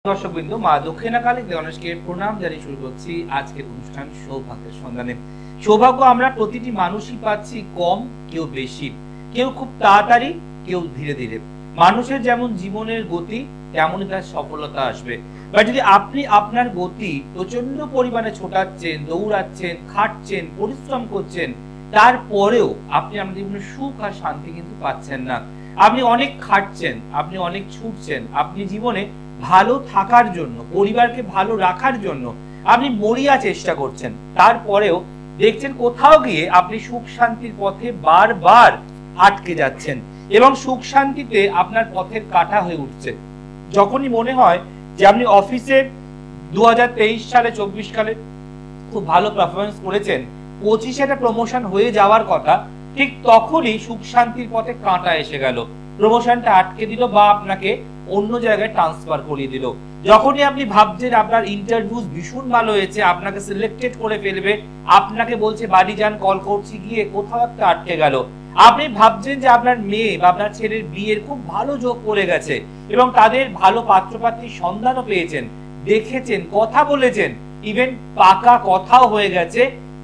দর্শকবৃন্দ, মা দক্ষিণাকালী গণেশকে প্রণাম জানিয়ে শুরু করছি আজকের অনুষ্ঠান সৌভাগ্যের সন্ধানে। সৌভাগ্য আমরা প্রতিটি মানুষই পাচ্ছি, কম কেউ বেশি, কেউ খুব তাড়াতাড়ি, কেউ ধীরে ধীরে। মানুষের যেমন জীবনের গতি তেমনই তার সফলতা আসবে। বা যদি আপনি আপনার গতি প্রচন্ড পরিমাণে ছোটাচ্ছেন, দৌড়াচ্ছেন, খাটছেন, পরিশ্রম করছেন, তারপরেও আপনি আপনার জীবনে সুখ আর শান্তি কিন্তু পাচ্ছেন না। আপনি অনেক খাটছেন, আপনি অনেক ছুটছেন, আপনি জীবনে ভালো থাকার জন্য, পরিবারকে ভালো রাখার জন্য আপনি মরিয়া চেষ্টা করছেন, তারপরেও দেখছেন কোথাও গিয়ে আপনি সুখ শান্তির পথে বারবার আটকে যাচ্ছেন এবং সুখ শান্তিতে আপনার পথের কাটা হয়ে উঠছে। যখনই মনে হয় যে আপনি অফিসে 2023 সালে 24 সালে খুব ভালো পারফরমেন্স করেছেন, 25-এ একটা প্রমোশন হয়ে যাওয়ার কথা, ঠিক তখনই সুখ শান্তির পথে কাঁটা এসে গেল, প্রমোশনটা আটকে দিল বা আপনাকে অন্য জায়গায় ট্রান্সফার করিয়ে দিল। যখনই আপনি ভাবছেন আপনার ইন্টারভিউ ভীষণ ভালো হয়েছে, আপনাকে সিলেক্টেড করে ফেলবে, আপনাকে বলছে বাড়ি যান, কল করছি, গিয়ে কোথাও একটা আটকে গেল। আপনি ভাবছেন যে আপনার মেয়ে বা আপনার ছেলের বিয়ের খুব ভালো যোগ পড়ে গেছে এবং তাদের ভালো পাত্রপাত্রীর সন্ধানও পেয়েছেন, দেখেছেন, কথা বলেছেন, ইভেন পাকা কথাও হয়ে গেছে,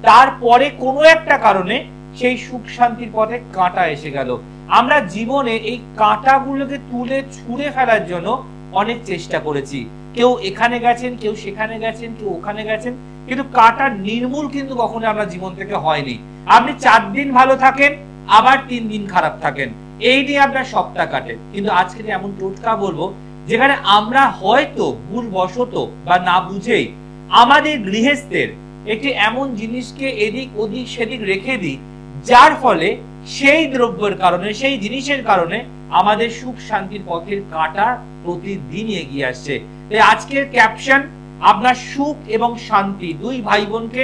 তারপরে কোনো একটা কারণে সেই সুখ শান্তির পথে কাঁটা এসে গেল। আমরা জীবনে এই কাঁটাগুলোকে তুলে ছুঁড়ে ফেলার জন্য অনেক চেষ্টা করেছি। কেউ এখানে গেছেন, কেউ সেখানে গেছেন, কেউ ওখানে গেছেন, কিন্তু কাঁটা নির্মূল কিন্তু কখনো আমরা জীবন থেকে হয়নি। আপনি 4 দিন ভালো থাকেন, আবার 3 দিন খারাপ থাকেন, এই নিয়ে আপনার সপ্তাহ কাটে। কিন্তু আজকে এমন টোটকা বলবো যেখানে আমরা হয়তো ভুলবশত বা না বুঝেই আমাদের গৃহস্থের একটি এমন জিনিসকে এদিক ওদিক সেদিক রেখে দিই, যার ফলে সেই দ্রব্যের কারণে, সেই জিনিসের কারণে আমাদের সুখ শান্তির পথের কাঁটা প্রতিদিন এগিয়ে আসছে। তাই আজকের ক্যাপশন, আপনার সুখ এবং শান্তি দুই ভাই বোনকে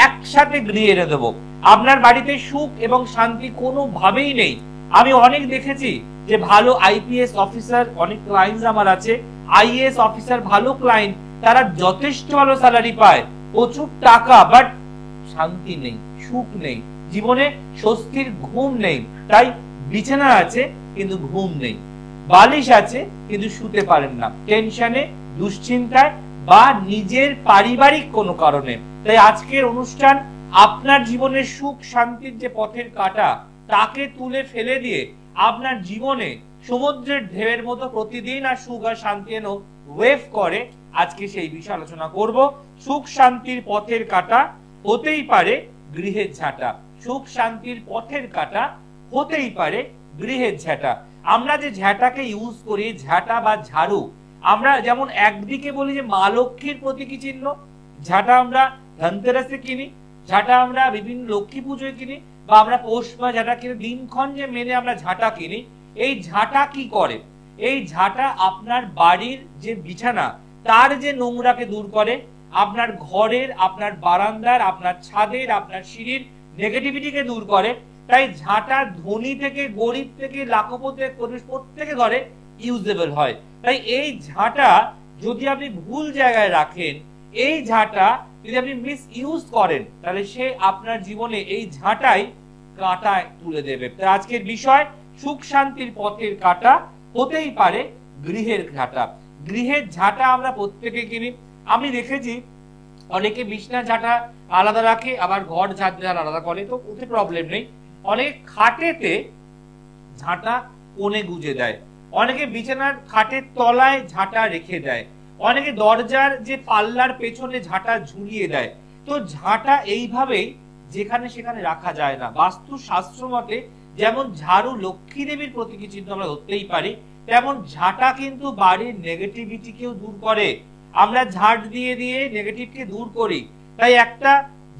একসাথে গৃহে এনে দেবো। আপনার বাড়িতে সুখ এবং শান্তি কোনোভাবেই নেই। আমি অনেক দেখেছি যে ভালো আইপিএস অফিসার, অনেক ক্লায়েন্টস আমার আছে, আইএএস অফিসার, ভালো ক্লায়েন্ট, তারা যথেষ্ট ভালো স্যালারি পায়, প্রচুর টাকা, বাট শান্তি নেই, সুখ নেই, জীবনে স্বস্তির ঘুম নেই। তাই বিছানা আছে কিন্তু ঘুম নেই, বালিশ আছে কিন্তু শুতে পারেন না, টেনশনে, দুশ্চিন্তায় বা নিজের পারিবারিক কোনো কারণে। তাই আজকের অনুষ্ঠান আপনার জীবনের সুখ শান্তির যে পথের কাঁটা, তাকে তুলে ফেলে দিয়ে আপনার জীবনে সমুদ্রের ঢেউয়ের মতো প্রতিদিন আর সুখ আর শান্তি এনে ওয়েভ করে, আজকে সেই বিষয়ে আলোচনা করব। সুখ শান্তির পথের কাঁটা হতেই পারে গৃহের ঝাঁটা, সুখ শান্তির পথের কাঁটা হতেই পারে গৃহের ঝাঁটা। আমরা যে ঝাঁটাকে ইউজ করি, ঝাঁটা বা ঝাড়ু, আমরা যেমন একদিকে বলি যে মা লক্ষ্মীর প্রতীকী চিহ্ন, ঝাঁটা আমরা ধনতেরাসে কিনি, ঝাঁটা আমরা বিভিন্ন লক্ষ্মী পুজোয় কিনি, বা আমরা পৌষ বা ঝাঁটা কিনে দিনক্ষণ যে মেনে আমরা ঝাঁটা কিনি। এই ঝাঁটা কি করে? এই ঝাঁটা আপনার বাড়ির যে বিছানা, তার যে নোংরাকে দূর করে, আপনার ঘরের, আপনার বারান্দার, আপনার ছাদের, আপনার সিঁড়ির নেগেটিভিটিকে দূর করে। তাই ঝাঁটা ধনী থেকে গরিব থেকে লাখপতি প্রত্যেকে ঘরে ইউজেবল হয়। তাই এই ঝাঁটা যদি আপনি ভুল জায়গায় রাখেন, এই ঝাঁটা যদি আপনি মিস ইউজ করেন, তাহলে সে আপনার জীবনে এই ঝাঁটাই কাঁটায় তুলে দেবে। তাই আজকের বিষয়, সুখ শান্তির পথের কাঁটা হতেই পারে গৃহের ঝাঁটা। গৃহের ঝাঁটা আমরা প্রত্যেকে কিনি। আমি দেখেছি অনেকে বিছনা ঝাঁটা আলাদা রাখে, আবার ঘর ঝাঁটা আলাদা করে, তো ওতে প্রবলেম নেই। অনেকে খাটেতে ঝাঁটা কোণে গুজে দেয়, অনেকে বিছানার খাটের তলায় ঝাঁটা রেখে দেয়, অনেকে দরজার যে পাল্লার পেছনে ঝাঁটা ঝুলিয়ে দেয়। তো ঝাঁটা এইভাবেই যেখানে সেখানে রাখা যায় না। বাস্তু শাস্ত্র মতে যেমন ঝাড়ু লক্ষ্মী দেবীর প্রতীকী চিহ্ন আমরা ধরতেই পারি, তেমন ঝাঁটা কিন্তু বাড়ির নেগেটিভিটিকেও দূর করে। আমরা ঝাঁট দিয়ে দিয়ে নেগেটিভকে দূর করি। তাই একটা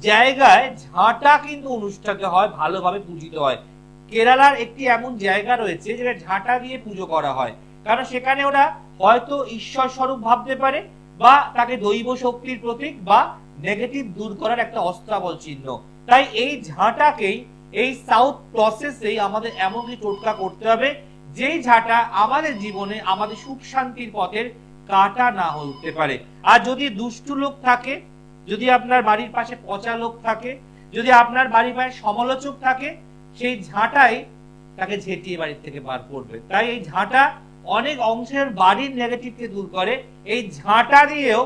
জায়গায় ঝাঁটা কিন্তু অনুষ্ঠান হয়, ভালোভাবে পূজিত হয়। কেরালার একটি এমন জায়গা রয়েছে যেটা ঝাঁটা দিয়ে পুজো করা হয়, কারণ সেখানে ওরা হয়তো ঈশ্বর স্বরূপ ভাবতে পারে, বা তাকে দৈব শক্তির প্রতীক বা নেগেটিভ দূর করার একটা অস্ত্রাবল চিহ্ন। তাই এই ঝাঁটাকেই, এই সাউথ প্রসেসেই আমাদের এমন কিছু টোটকা করতে হবে যেই ঝাঁটা আমাদের জীবনে আমাদের সুখ শান্তির পথের কাঁটা না হয়ে উঠতে পারে। আর যদি দুষ্টু লোক থাকে, যদি আপনার বাড়ির পাশে পচা লোক থাকে, যদি আপনার বাড়ির পাশে সমালোচক থাকে, সেই ঝাঁটাই তাকে ঝেঁটিয়ে বাড়ির থেকে বার করবে। তাই এই ঝাঁটা অনেক অংশের বাড়ির নেগেটিভকে দূর করে। এই ঝাঁটা দিয়েও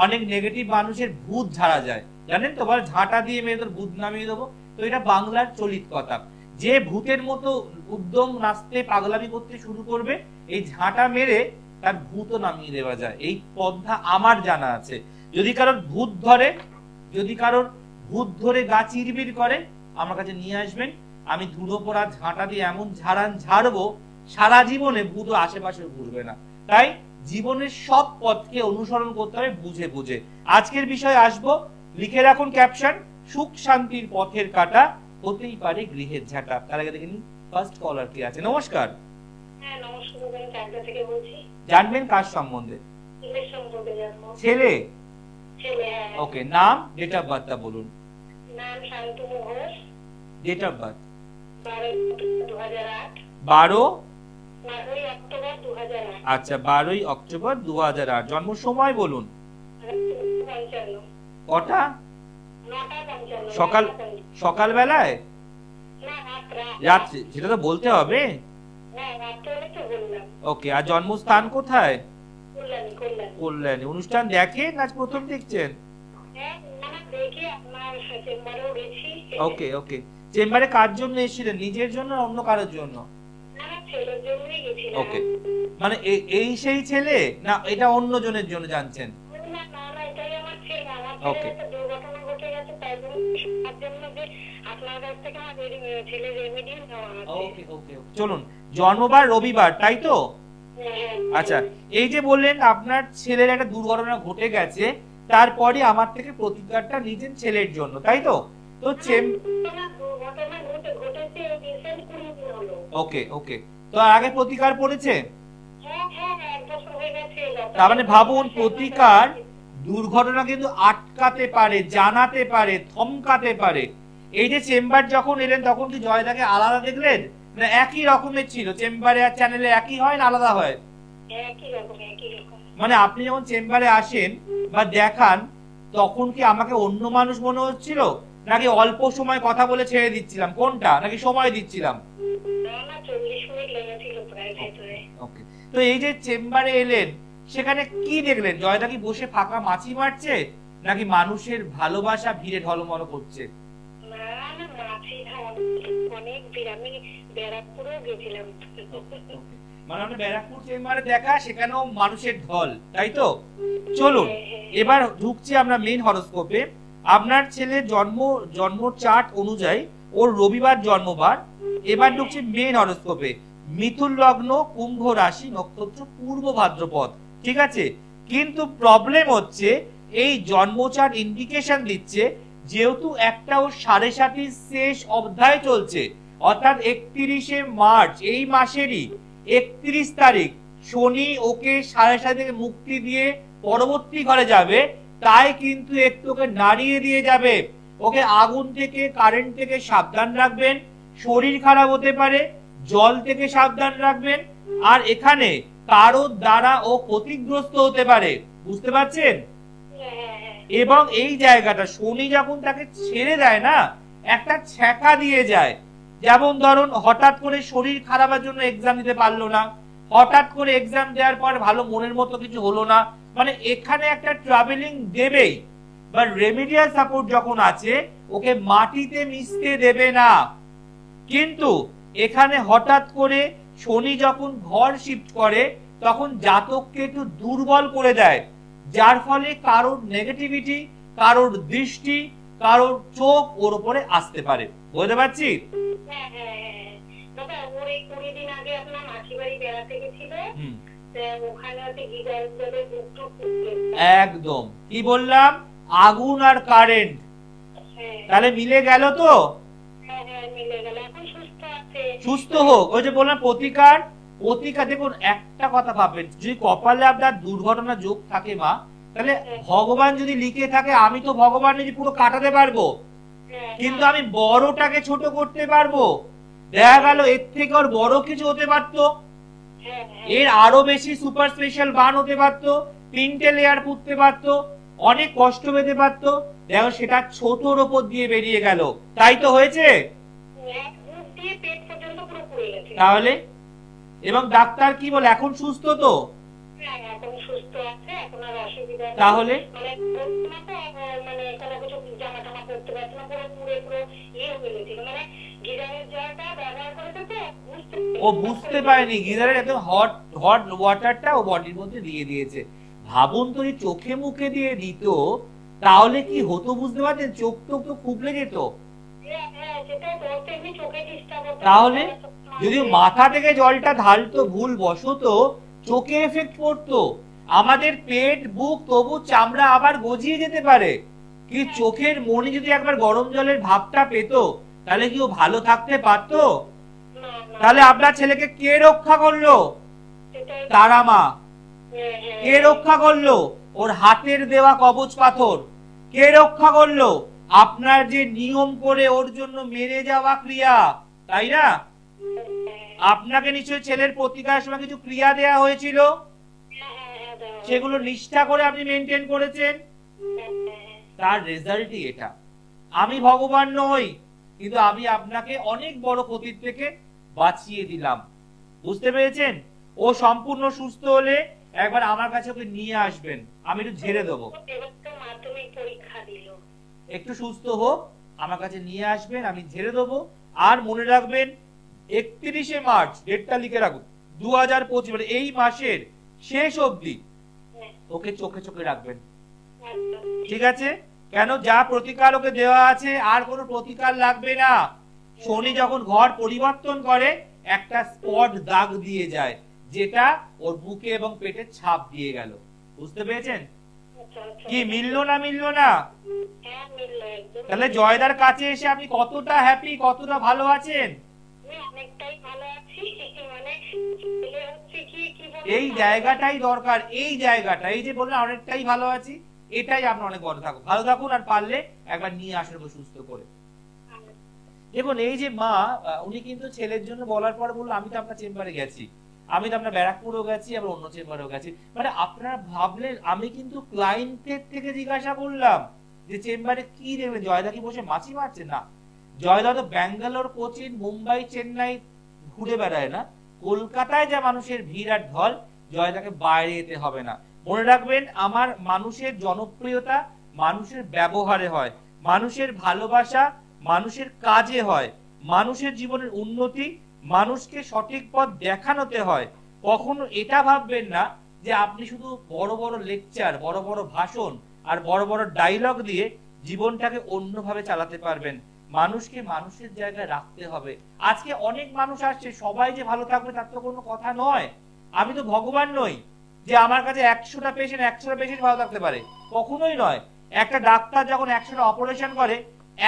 অনেক নেগেটিভ মানুষের ভূত ঝাড়া যায়, জানেন তো, বলে ঝাঁটা দিয়ে মেরে তোর ভূত নামিয়ে দেবো। তো এটা বাংলার চলিত কথা। যে ভূতের মতো উদ্যম নাচতে পাগলামি করতে শুরু করবে, এই ঝাঁটা মেরে তার ভূতও নামিয়ে দেওয়া যায়। এই পন্থা আমার জানা আছে। যদি কারোর ভূত ধরে, যদি কারোর ভূত ধরে গা চিরবির করে, আমার কাছে নিয়ে আসবেন। আমি ধুলো পড়া ঝাঁটা দিয়ে এমন ঝাড়বো, সারা জীবনে ভূত আশেপাশে ঘুরবে না। তাই জীবনের সব পথকে অনুসরণ করতে হবে বুঝে বুঝে। আজকের বিষয়ে আসবো, লিখে রাখুন ক্যাপশন, সুখ শান্তির পথের কাটা, হতেই পারে গৃহের ঝাঁটা। তার আগে দেখে নিন ফার্স্ট কলার কি আছে। নমস্কার। হ্যাঁ নমস্কার, আমি চাকদা থেকে বলছি। জানবেন কার সম্বন্ধে? ছেলের সম্বন্ধে জানবো। ছেলে? ছেলে। ওকে, নাম, ডেট অফ বার্থ বলুন। নাম Shantanu Ghosh. Date of birth? 12 October 2008। আচ্ছা, 12 অক্টোবর 2008। জন্ম সময় বলুন। 55। কটা? 9:55। সকাল বেলায়? না, রাত্রে? সেটা তো বলতে হবে। হ্যাঁ, রাত্রে তো বললাম। ওকে, আর জন্মস্থান কোথায়? কল্যাণী। কল্যাণী। অনুষ্ঠান দেখেন আজ প্রথম দেখছেন? হ্যাঁ, মানে দেখে আপনার চেম্বারেও গেছি। ওকে ওকে, চেম্বারে কার জন্য এসেছিলেন, নিজের জন্য না অন্য কারোর জন্য? না, ছেলের জন্যই গেছিলাম। ওকে, মানে এই সেই ছেলে না এটা অন্য জনের জন্য জানছেন? না, এটাই আমার ছেলে। আমার ওকে। ছেলের একটা দুর্ঘটনা ঘটে গেছে, তাই জন্য যে আপনার কাছ থেকে আমার ছেলের রেমেডি নেওয়া আছে। ওকে ওকে, চলুন। জন্মবার রবিবার, তাই তো? আচ্ছা, এই যে বললেন আপনার ছেলের একটা দুর্ঘটনা ঘটে গেছে, তারপরে আমার থেকে প্রতিকারটা নিয়েছেন ছেলের জন্য, তাই তো? তো ওকে ওকে, তো আগে প্রতিকার পড়েছে? তার মানে ভাবুন, প্রতিকার দুর্ঘটনা কিন্তু আটকাতে পারে, জানাতে পারে, থমকাতে পারে। এই যে চেম্বার যখন এলেন তখন কি জয়দাকে আলাদা দেখলেন, না একই রকমের ছিল? চেম্বারে আর চ্যানেলে একই হয় না আলাদা হয়? একই রকম। মানে আপনি যখন চেম্বারে আসেন বা দেখান, তখন কি আমাকে অন্য মানুষ মনে হচ্ছিল, নাকি অল্প সময় কথা বলে ছেড়ে দিচ্ছিলাম, কোনটা, নাকি সময় দিচ্ছিলাম? ওকে, তো এই যে চেম্বারে এলেন, সেখানে কি দেখলেন? জয়দা কি বসে ফাঁকা মাছি মারছে, নাকি মানুষের ভালোবাসা ভিড়ে ঢলমল করছে? মানে আমরা ব্যারাকপুর চেম্বারে দেখা, সেখানেও মানুষের ঢল, তাই তো? চলুন এবার ঢুকছি আমরা মেইন হরোস্কোপে। আপনার ছেলের জন্ম চার্ট অনুযায়ী ওর রবিবার জন্মবার। এবার ঢুকছি মেইন হরোস্কোপে। মিথুন লগ্ন, কুম্ভ রাশি, নক্ষত্র পূর্ব ভাদ্রপদ, ঠিক আছে? কিন্তু প্রবলেম হচ্ছে এই জন্ম চার্ট ইন্ডিকেশন দিচ্ছে, যেহেতু একটা ওর 7.5 শেষ অধ্যায় চলছে, অর্থাৎ 31শে মার্চ এই মাসেরই 31 তারিখ শনি ওকে 7.5 থেকে মুক্তি দিয়ে পরবর্তী ঘরে যাবে। তাই কিন্তু একটু ওকে নাড়িয়ে দিয়ে যাবে। ওকে আগুন থেকে, কারেন্ট থেকে সাবধান রাখবেন, শরীর খারাপ হতে পারে, জল থেকে সাবধান রাখবেন, আর এখানে কারোর দ্বারা ও ক্ষতিগ্রস্ত হতে পারে, বুঝতে পারছেন? এবং এই জায়গাটা শনি যখন তাকে ছেড়ে দেয় না, একটা ছ্যাঁকা দিয়ে যায়। যেমন ধরুন, হঠাৎ করে শরীর খারাপের জন্য এক্সাম দিতে পারলো না, হঠাৎ করে এক্সাম দেওয়ার পর ভালো মনের মতো কিছু হলো না, মানে এখানে একটা ট্রাভেলিং দেবেই। বা রেমিডিয়াল সাপোর্ট যখন আছে, ওকে মাটিতে মিশতে দেবে না। কিন্তু এখানে হঠাৎ করে শনি যখন ঘর শিফট করে, তখন জাতককে একটু দুর্বল করে দেয়, যার ফলে কারোর নেগেটিভিটি, কারোর দৃষ্টি, কারোর চোখ ওর উপরে আসতে পারে। বুঝতে পারছি? একদম, কি বললাম, আগুন আর কারেন্ট, তাহলে মিলে গেল তো? সুস্থ হোক। ওই যে বললাম প্রতিকার, দেখুন একটা কথা ভাববেন, যদি কপালে আপনার দুর্ঘটনা যোগ থাকে মা, তাহলে ভগবান যদি লিখে থাকে, আমি তো ভগবান যদি পুরো কাটাতে পারবো, কিন্তু আমি বড়টাকে ছোট করতে পারবো। দেখা গেল এর থেকে ওর বড় কিছু হতে পারতো, এর আরো বেশি সুপার স্পেশাল বান হতে পারতো, 3টে লেয়ার পুঁততে পারতো, অনেক কষ্ট পেতে পারতো। দেখো সেটা ছোটর ওপর দিয়ে বেরিয়ে গেল, তাই তো হয়েছে? তাহলে এবং ডাক্তার কি বলে, এখন সুস্থ তো? হ্যাঁ, এখন সুস্থ আছে, এখন আর অসুবিধা নেই। তাহলে মানে মানে কোনো কিছু জামা টামা পরতে পারছে না, পুরো ইয়ে হয়ে গেছিল। মানে গিজারের জলটা ব্যবহার করেছে তো ও বুঝতে পারেনি গিজারের একদম হট হট ওয়াটারটা ও বডির মধ্যে দিয়ে দিয়েছে। ভাবুন তো, এই চোখে মুখে দিয়ে দিত তাহলে কি হতো বুঝতে পারছেন? চোখ টোক তো খুবলে যেত। তাহলে যদি মাথা থেকে জলটা ঢালতো ভুল বশত, চোখে এফেক্ট পড়তো, আমাদের পেট বুক তবু চামড়া আবার গজিয়ে যেতে পারে। কি চোখের মনি যদি একবার গরম জলের ভাবটা পেত তাহলে কি ও ভালো থাকতে পারতো? তাহলে আপনার ছেলেকে কে রক্ষা করলো? তারা মা। কে রক্ষা করলো? ওর হাতের দেওয়া কবচ পাথর। কে রক্ষা করলো? আপনার যে নিয়ম করে ওর জন্য মেরে যাওয়া ক্রিয়া, তাই না? আপনাকে নিশ্চয়ই ছেলের প্রতিকারের সময় কিছু ক্রিয়া দেয়া হয়েছিল, সেগুলো নিষ্ঠা করে আপনি মেনটেন করেছেন, তার রেজাল্টই এটা। আমি ভগবান নই, কিন্তু আমি আপনাকে অনেক বড় ক্ষতির থেকে বাঁচিয়ে দিলাম। বুঝতে পেরেছেন? ও সম্পূর্ণ সুস্থ হলে একবার আমার কাছে ওকে নিয়ে আসবেন, আমি একটু ঝেড়ে দেবো। একটু সুস্থ হোক, আমার কাছে নিয়ে আসবেন, আমি ঝেড়ে দেবো। আর মনে রাখবেন 31শে মার্চ, ডেটটা লিখে রাখুন, 2025, মানে এই মাসের শেষ অবধি ওকে চোখে চোখে রাখবেন, ঠিক আছে? কেন, যা প্রতিকার ওকে দেওয়া আছে আর কোনো প্রতিকার লাগবে না। শনি যখন ঘর পরিবর্তন করে একটা স্পট দাগ দিয়ে যায়, যেটা ওর বুকে এবং পেটে ছাপ দিয়ে গেল। বুঝতে পেরেছেন? কি মিললো না মিললো না? তাহলে জয়দার কাছে এসে আপনি কতটা হ্যাপি, কতটা ভালো আছেন? এই জায়গাটাই দরকার, এই জায়গাটা, এই যে বললেন অনেকটাই ভালো আছি, এটাই আপনার অনেক বড় থাকুন, ভালো থাকুন। আর পারলে একবার নিয়ে আসুন সুস্থ করে। দেখুন এই যে মা, উনি কিন্তু ছেলের জন্য বলার পর বললো আমি তো আপনার চেম্বারে গেছি, আমি তো আপনার ব্যারাকপুরও গেছি, আবার অন্য চেম্বারেও গেছি। মানে আপনারা ভাবলেন আমি কিন্তু ক্লায়েন্টের থেকে জিজ্ঞাসা করলাম যে চেম্বারে কি দেখবেন, জয়দা কি বসে মাছি মারছে? না, জয়দা তো ব্যাঙ্গালোর, কোচিন, মুম্বাই, চেন্নাই ঘুরে বেড়ায় না। কলকাতায় যা মানুষের ভিড় আর ঢল, জয়দাকে বাইরে যেতে হবে না। মনে রাখবেন, আমার মানুষের জনপ্রিয়তা মানুষের ব্যবহারে হয়, মানুষের ভালোবাসা মানুষের কাজে হয়, মানুষের জীবনের উন্নতি মানুষকে সঠিক পথ দেখানোতে হয়। কখনো এটা ভাববেন না যে আপনি শুধু বড় বড় লেকচার, বড় বড় ভাষণ আর বড় বড় ডায়লগ দিয়ে জীবনটাকে অন্যভাবে চালাতে পারবেন। মানুষকে মানুষের জায়গায় রাখতে হবে। আজকে অনেক মানুষ আসছে, সবাই যে ভালো থাকবে তার তো কোনো কথা নয়। আমি তো ভগবান নই যে আমার কাছে 100টা পেশেন্ট ভালো থাকতে পারে, কখনোই নয়। একটা ডাক্তার যখন 100টা অপারেশন করে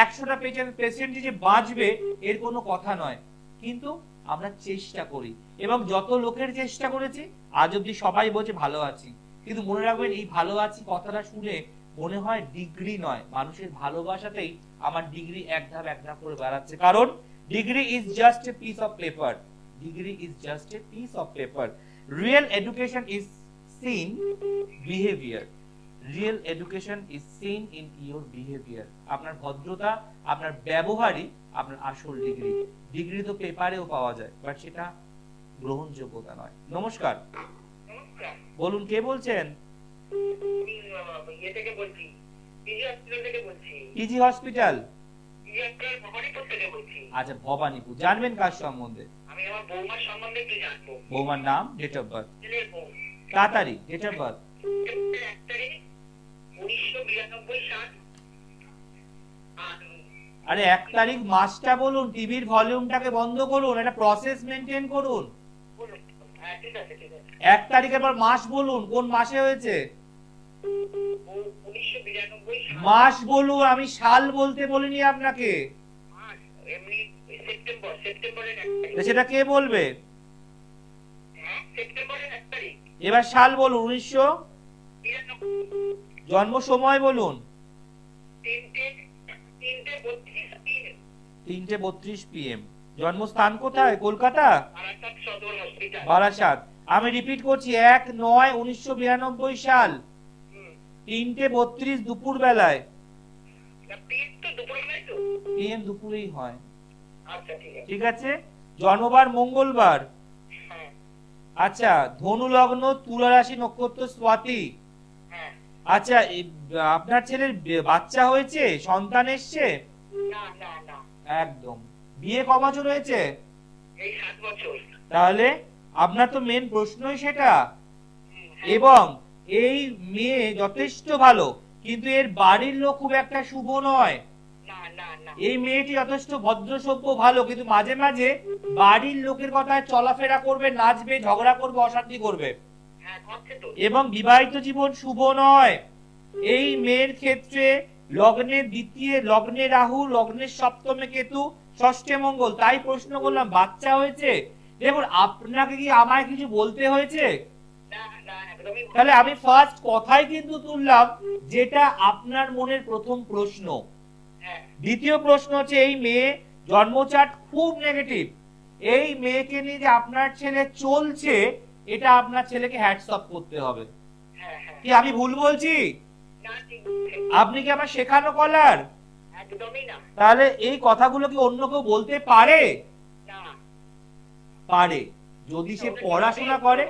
100টা পেশেন্ট যে বাঁচবে এর কোনো কথা নয়। কিন্তু আমরা চেষ্টা করি, এবং যত লোকের চেষ্টা করেছি আজ অব্দি সবাই বলছে ভালো আছি। কিন্তু মনে রাখবেন, এই ভালো আছি কথাটা শুনে মনে হয় ডিগ্রি নয়, মানুষের ভালোবাসাতেই আমার ডিগ্রি এক ধাপ করে বাড়াচ্ছে। কারণ degree is just a piece of paper, degree is just a piece of paper. Real education is seen behaviour, real education is seen in your behaviour. আপনার ভদ্রতা, আপনার ব্যবহারই আপনার আসল ডিগ্রি। ডিগ্রি তো পেপারেও পাওয়া যায়, বাট সেটা গ্রহণযোগ্যতা নয়। নমস্কার, বলুন কে বলছেন? PG hospital. আচ্ছা, ভবানীপুর। জানবেন কার সম্বন্ধে? আমি আমার বৌমার সম্বন্ধে একটু জানবো। বৌমার নাম, ডেট অফ বার্থ? তাড়াতাড়ি, ডেট অফ বার্থ? 1992 সাল। আরে 1 তারিখ মাসটা বলুন, টিভির ভলিউমটাকে বন্ধ করুন, এটা প্রসেস মেইনটেইন করুন। 1 তারিখের পর মাস বলুন, কোন মাসে হয়েছে? 1992 সাল। মাস বলুন, আমি সাল বলতে বলিনি আপনাকে। মাস এমনি সেপ্টেম্বরের 1 তারিখ। সেটা কে বলবে? হ্যাঁ, সেপ্টেম্বরের 1 তারিখ। এবার সাল বলুন। 1992। জন্ম সময় বলুন। 3:32 PM। জন্মস্থান কোথায়? কলকাতা, বারাসাত। আমি রিপিট করছি, 1/9/1992 সাল, 3:32 দুপুর বেলায়। PM দুপুরেই হয়। ঠিক আছে। জন্মবার মঙ্গলবার, আচ্ছা, ধনু লগ্ন, তুলা রাশি, নক্ষত্র স্বাতি। হ্যাঁ। আচ্ছা, আপনার ছেলের বাচ্চা হয়েছে, সন্তান এসছে? না না না। একদম। বিয়ে ক বছর হয়েছে? এই 7 বছর। তাহলে আপনার তো মেন প্রশ্নই সেটা। হ্যাঁ। এবং এই মেয়ে যথেষ্ট ভালো, কিন্তু এর বাড়ির লোক খুব একটা শুভ নয়। না না না। এই মেয়েটি যথেষ্ট ভদ্র সভ্য ভালো, কিন্তু মাঝে মাঝে বাড়ির লোকের কথায় চলাফেরা করবে, নাচবে, ঝগড়া করবে, অশান্তি করবে। হ্যাঁ, করছে তো। এবং বিবাহিত জীবন শুভ নয়। এই মেয়ের ক্ষেত্রে লগ্নের দ্বিতীয়, লগ্নে রাহু, লগ্নের সপ্তমে কেতু, ষষ্ঠে মঙ্গল। তাই প্রশ্ন করলাম বাচ্চা হয়েছে। দেখুন, আপনাকে কি আমায় কিছু বলতে হয়েছে? না না, একদমই। তাহলে আমি ফার্স্ট কথাই কিন্তু তুললাম যেটা আপনার মনের প্রথম প্রশ্ন। হ্যাঁ। দ্বিতীয় প্রশ্ন হচ্ছে এই মেয়ে জন্মচার্ট খুব নেগেটিভ। এই মেয়েকে নিয়ে যে আপনার ছেলে চলছে, এটা আপনার ছেলেকে হ্যাটস অফ করতে হবে। হ্যাঁ হ্যাঁ। কি আমি ভুল বলছি? না, ঠিক। আপনি কি আমার শেখানো কলার? একদমই না। তাহলে এই কথাগুলো কি অন্য কেউ বলতে পারে? না। পারে, যদি সে পড়াশোনা করে।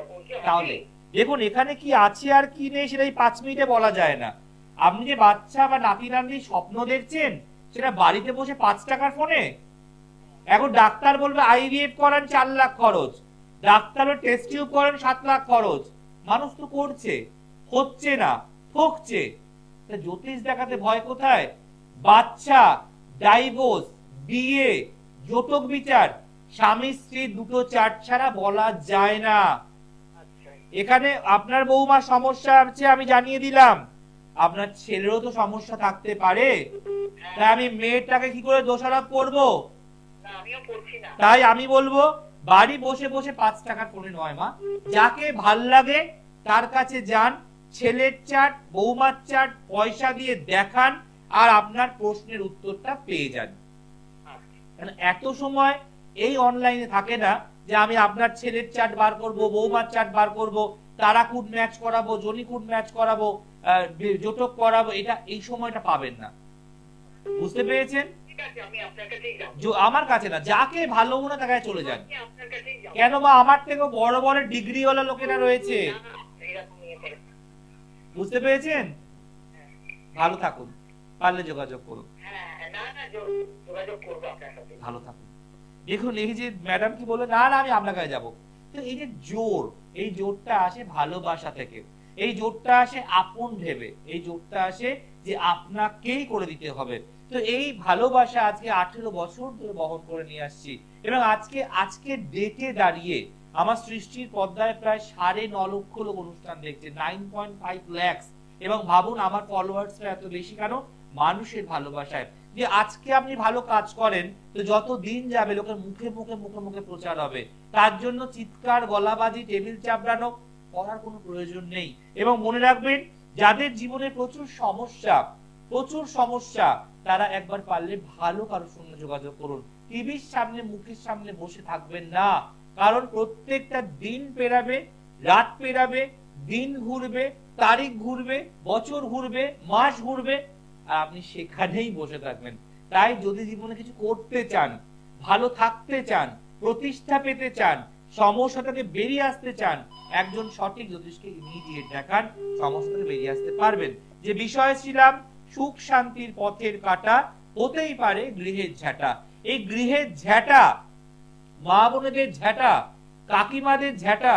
তাহলে দেখুন, এখানে কি আছে আর কি নেই সেটা এই 5 মিনিটে বলা যায় না। আপনি যে বাচ্চা বা নাতি নাতনির স্বপ্ন দেখছেন, সেটা বাড়িতে বসে 5 টাকার ফোনে। এখন ডাক্তার বলবে আইভিএফ করান 4 লাখ খরচ, ডাক্তার টেস্ট টিউব করান 7 লাখ খরচ। মানুষ তো করছে, হচ্ছে না, ঠকছে। জ্যোতিষ দেখাতে ভয় কোথায়? বাচ্চা, ডাইভোর্স, বিয়ে, জটক বিচার, স্বামী স্ত্রী দুটো চার্ট ছাড়া বলা যায় না। এখানে আপনার বৌমার সমস্যা আছে আমি জানিয়ে দিলাম, আপনার ছেলেরও তো সমস্যা থাকতে পারে। তাই আমি মেয়েটাকে কি করে দোষারোপ করবো? তাই আমি বলবো বাড়ি বসে বসে 5 টাকার ফোনে নয় মা, যাকে ভাল লাগে তার কাছে যান, ছেলের চার্ট, বৌমার চার্ট পয়সা দিয়ে দেখান, আর আপনার প্রশ্নের উত্তরটা পেয়ে যান। কারণ এত সময় এই অনলাইনে থাকে না যে আমি আপনার ছেলের চার্ট বার করব, বৌমার চার্ট বার করব, তারাকুট ম্যাচ করাবো, জনিকুট ম্যাচ করাবো, জটক করাবো। এটা এই সময়টা পাবেন না। বুঝতে পেরেছেন? আমার কাছে না, যাকে ভালো মনে তাকে চলে যান। কেন বা আমার থেকে বড় বড় ডিগ্রিওয়ালা লোকেরা রয়েছে। বুঝতে পেরেছেন? ভালো থাকুন, পারলে যোগাযোগ করুন। ভালো থাকুন। দেখুন, এই যে ম্যাডাম কি বললো, না না আমি আপনার কাছে যাবো, তো এই যে জোর, এই জোরটা আসে ভালোবাসা থেকে, এই জোরটা আসে আপন ভেবে, এই জোরটা আসে যে আপনাকেই করে দিতে হবে। তো এই ভালোবাসা আজকে 18 বছর ধরে বহন করে নিয়ে আসছি, এবং আজকে ডেটে দাঁড়িয়ে আমার সৃষ্টির পর্দায় প্রায় 9.5 লক্ষ লোক অনুষ্ঠান দেখছে, 9.5 lakhs। এবং ভাবুন আমার ফলোয়ার্সরা এত বেশি কেন? মানুষের ভালোবাসায়। যে আজকে আপনি ভালো কাজ করেন, তো যত দিন যাবে লোকের মুখে মুখে মুখে মুখে প্রচার হবে। তার জন্য চিৎকার, গলাবাজি, টেবিল চাপড়ানো করার কোনো প্রয়োজন নেই। এবং মনে রাখবেন, যাদের জীবনে প্রচুর সমস্যা, তারা একবার পারলে ভালো কারোর সঙ্গে যোগাযোগ করুন। টিভির সামনে, মুখের সামনে বসে থাকবেন না, কারণ প্রত্যেকটা দিন পেরাবে, রাত পেরাবে, দিন ঘুরবে, তারিখ ঘুরবে, বছর ঘুরবে, মাস ঘুরবে, আর আপনি সেখানেই বসে থাকবেন। তাই যদি জীবনে কিছু করতে চান, ভালো থাকতে চান, প্রতিষ্ঠা পেতে চান, সমস্যা থেকে বেরিয়ে আসতে চান, একজন সঠিক জ্যোতিষকে ইমিডিয়েট দেখান, সমস্যা থেকে বেরিয়ে আসতে পারবেন। যে বিষয় ছিলাম, সুখ শান্তির পথের কাটা, হতেই পারে গৃহের ঝাঁটা। এই গৃহের ঝাঁটা, মা বোনেদের ঝাঁটা, কাকিমাদের ঝাঁটা,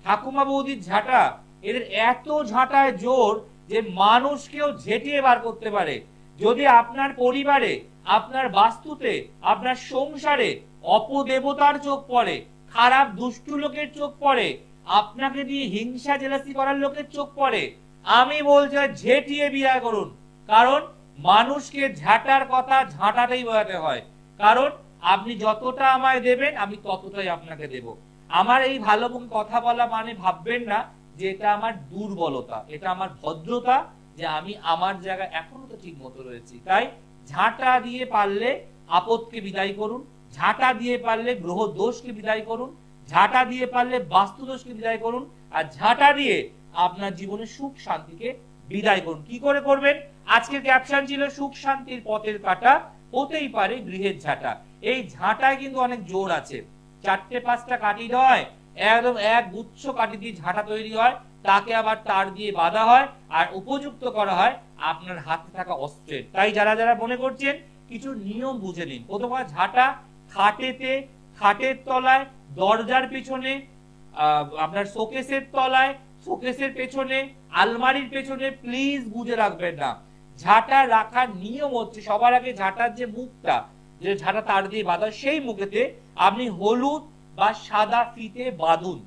ঠাকুমা বৌদির ঝাঁটা, এদের এত ঝাঁটায় জোর যে মানুষকেও ঝেঁটিয়ে বার করতে পারে। যদি আপনার পরিবারে, আপনার বাস্তুতে, আপনার সংসারে অপদেবতার চোখ পড়ে, খারাপ দুষ্টু লোকের চোখ পড়ে, আপনাকে দিয়ে হিংসা জেলাসি করার লোকের চোখ পড়ে, আমি বলছি ঝেঁটিয়ে বিয়ে করুন। কারণ মানুষকে ঝাঁটার কথা ঝাঁটাতেই বোঝাতে হয়। কারণ আপনি যতটা আমায় দেবেন, আমি ততটাই আপনাকে দেব। আমার এই ভালো মুখে কথা বলা মানে ভাববেন না যে এটা আমার দুর্বলতা, এটা আমার ভদ্রতা, যে আমি আমার জায়গায় এখনো তো ঠিক মতো রয়েছি। তাই ঝাঁটা দিয়ে পারলে আপদকে বিদায় করুন, ঝাঁটা দিয়ে পারলে গ্রহ দোষকে বিদায় করুন, ঝাঁটা দিয়ে পারলে বাস্তু দোষকে বিদায় করুন, আর ঝাঁটা দিয়ে আপনার জীবনে সুখ শান্তিকে বিদায় করুন। কি করে করবেন? আজকের ক্যাপশন ছিল সুখ শান্তির পথের কাটা, হতেই পারে গৃহের ঝাঁটা। এই ঝাঁটায় কিন্তু অনেক জোর আছে, 4টে 5টা কাঠি নয়, একদম এক গুচ্ছ কাঠি দিয়ে ঝাঁটা তৈরি হয়, তাকে আবার তার দিয়ে বাঁধা হয় আর উপযুক্ত করা হয় আপনার হাতে থাকা অস্ত্রের। তাই যারা যারা মনে করছেন কিছু নিয়ম বুঝে নিন। প্রথম কথা, ঝাঁটা খাটেতে, খাটের তলায়, দরজার পিছনে, আপনার শোকেসের তলায়, শোকেসের পেছনে, আলমারির পেছনে প্লিজ বুঝে রাখবেন না। ঝাঁটা রাখার নিয়ম হচ্ছে সবার আগে ঝাঁটার যে মুখটা, যে ঝাঁটা তার দিয়ে বাঁধা, সেই মুখেতে আপনি হলুদ বা সাদা ফিতে বাঁধুন।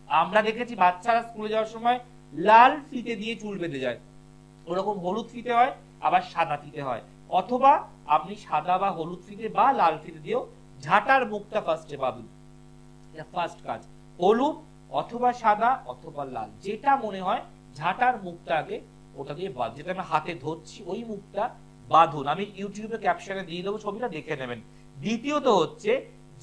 আমরা দেখেছি বাচ্চারা স্কুলে যাওয়ার সময় লাল ফিতে দিয়ে চুল বেঁধে যায়, ওরকম হলুদ ফিতে হয় আবার সাদা ফিতে হয়, অথবা আপনি সাদা বা হলুদ ফিতে বা লাল ফিতে দিয়েও ঝাঁটার মুখটা ফার্স্টে বাঁধুন। এটা ফার্স্ট কাজ। হলুদ অথবা সাদা অথবা লাল, যেটা মনে হয় ঝাঁটার মুখটা আগে ওটা দিয়ে বাঁধ, যেটা আমি হাতে ধরছি ওই মুখটা বাঁধুন। আমি ইউটিউবে ক্যাপশনে দিয়ে দেবো, ছবিটা দেখে নেবেন। দ্বিতীয়ত হচ্ছে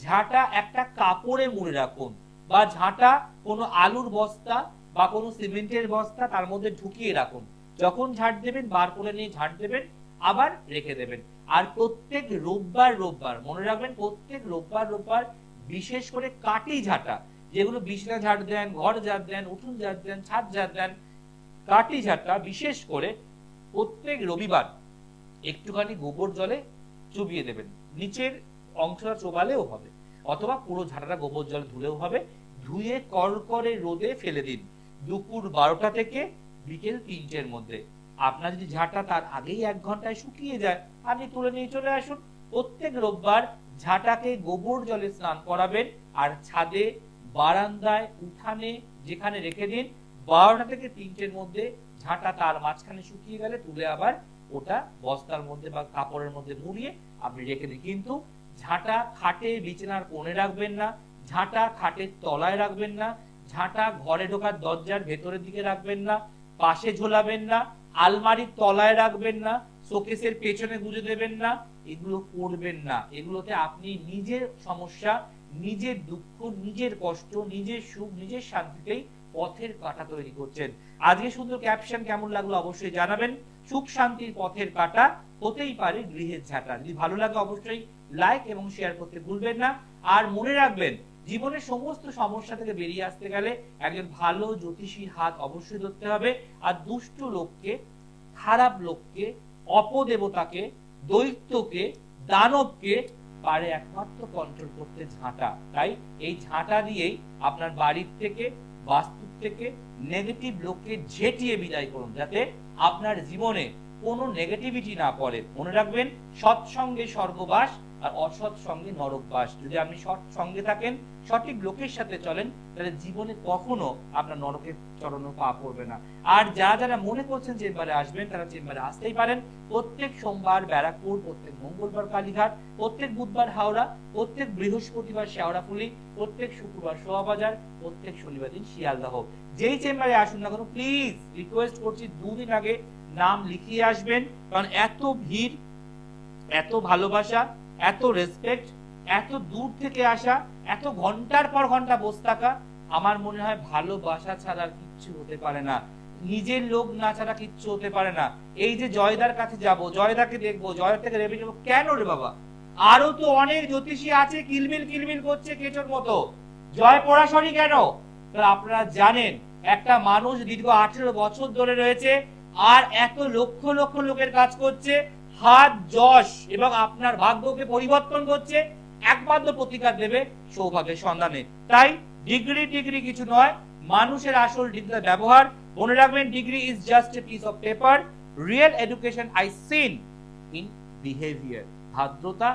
ঝাঁটা একটা কাপড়ে মুড়ে রাখুন, বা ঝাঁটা কোনো আলুর বস্তা বা কোনো সিমেন্টের বস্তা তার মধ্যে ঢুকিয়ে রাখুন। যখন ঝাঁট দেবেন বার করে নিয়ে ঝাঁট দেবেন, আবার রেখে দেবেন। আর প্রত্যেক রোববার রোববার মনে রাখবেন, প্রত্যেক রোববার রোববার বিশেষ করে কাঠি ঝাঁটা, যেগুলো বিছানা ঝাড় দেন, ঘর ঝাড় দেন, উঠোন ঝাড় দেন, ছাদ ঝাড় দেন, কাঠি ঝাঁটা বিশেষ করে প্রত্যেক রবিবার একটুখানি গোবর জলে চুবিয়ে দেবেন। নিচের অংশটা চোবালেও হবে, অথবা পুরো ঝাঁটাটা গোবর জলে ধুলেও হবে। ধুয়ে কড়কড়ে রোদে ফেলে দিন দুপুর 12টা থেকে বিকেল 3টের মধ্যে। আপনার যদি ঝাঁটা তার আগেই 1 ঘন্টায় শুকিয়ে যায়, আপনি তুলে নিয়ে চলে আসুন। প্রত্যেক রোববার ঝাঁটাকে গোবর জলে স্নান করাবেন, আর ছাদে, বারান্দায়, উঠানে যেখানে রেখে দিন। 12টা থেকে 3টের মধ্যে ঝাঁটা তার মাঝখানে শুকিয়ে গেলে তুলে আবার ওটা বস্তার মধ্যে বা কাপড়ের মধ্যে মুড়িয়ে আপনি রেখে দিন। কিন্তু ঝাঁটা খাটে বিছানার কোণে রাখবেন না, ঝাঁটা খাটের তলায় রাখবেন না, ঝাঁটা ঘরে ঢোকার দরজার ভেতরের দিকে রাখবেন না, পাশে ঝোলাবেন না, আলমারির তলায় রাখবেন না, শোকেসের পেছনে গুঁজে দেবেন না। এগুলো করবেন না। এগুলোতে আপনি নিজের সমস্যা, নিজের দুঃখ, নিজের কষ্ট, নিজের সুখ, নিজের শান্তিতেই পথের কাঁটা তৈরি করছেন। আজকে সুন্দর ক্যাপশন কেমন লাগলো অবশ্যই জানাবেন। সুখ শান্তির পথের কাঁটা হতেই পারে গৃহের ঝাঁটা। যদি ভালো লাগে অবশ্যই লাইক এবং শেয়ার করতে ভুলবেন না। আর মনে রাখবেন, জীবনের সমস্ত সমস্যা থেকে বেরিয়ে আসতে গেলে একজন ভালো জ্যোতিষীর হাত অবশ্যই ধরতে হবে। আর দুষ্ট লোককে, খারাপ লোককে, অপদেবতাকে, দৈত্যকে, দানবকে পারে একমাত্র কন্ট্রোল করতে ঝাঁটা। তাই এই ঝাঁটা দিয়েই আপনার বাড়ির থেকে, বাস্তু থেকে নেগেটিভ লোককে ঝেঁটিয়ে বিদায় করুন, যাতে আপনার জীবনে কোনো নেগেটিভিটি না পড়ে। মনে রাখবেন, সৎসঙ্গে স্বর্গবাস আর অসৎ সঙ্গে নরকবাস। যদি আপনি সৎ সঙ্গে থাকেন, সঠিক লোকের সাথে চলেন, তাহলে জীবনে কখনো আপনার নরকের চরণে পা পড়বে না। আর যারা মনে করছেন চেম্বারে আসবেন, তারা চেম্বারে আসতেই পারেন। প্রত্যেক সোমবার ব্যারাকপুর, প্রত্যেক মঙ্গলবার কালীঘাট, প্রত্যেক বুধবার হাওড়া, প্রত্যেক বৃহস্পতিবার শেওড়াফুলি, প্রত্যেক শুক্রবার শোভাবাজার, প্রত্যেক শনিবার দিন শিয়ালদাহ। যেই চেম্বারে আসুন না কেন, প্লিজ রিকোয়েস্ট করছি 2 দিন আগে নাম লিখিয়ে আসবেন। কারণ এত ভিড়, এত ভালোবাসা, এত রেসপেক্ট, এত দূর থেকে আসা, এত ঘন্টার পর ঘন্টা বসে থাকা, আমার মনে হয় ভালোবাসা ছাড়া কিচ্ছু হতে পারে না। নিজের লোক না ছাড়া কিচ্ছু হতে পারে না। এই যে জয়দার কাছে যাব, জয়দাকে দেখবো, জয়দার থেকে রেবে যাবো, কেন রে বাবা? আরো তো অনেক জ্যোতিষী আছে, কিলবিল কিলবিল করছে কেচোর মতো, জয় পড়াশোনি কেন? আপনারা জানেন, একটা মানুষ দীর্ঘ 18 বছর ধরে রয়েছে, আর এত লক্ষ লক্ষ লোকের কাজ করছে, হাত যশ এবং আপনার ভাগ্যকে পরিবর্তন করছে, একমাত্র প্রতিকার দেবে সৌভাগ্যের সন্ধানে। তাই ডিগ্রি কিছু নয়, মানুষের আসল ডিগ্রি ব্যবহার। মনে রাখবেন, degree is just a piece of paper, real education I seen in behaviour. ভদ্রতা,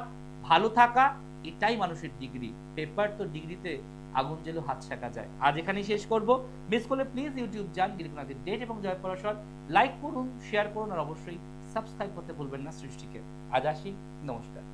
ভালো থাকা, এটাই মানুষের ডিগ্রি। পেপার তো ডিগ্রিতে আগুন জেলে হাত শেখা যায়। আজ এখানেই শেষ করব। মিস করলে প্লিজ ইউটিউব যান, গিরিপনাথের ডেট এবং জয় পরাশর লাইক করুন, শেয়ার করুন, আর অবশ্যই সাবস্ক্রাইব করতে ভুলবেন না সৃষ্টিকে। আজ আসি, নমস্কার।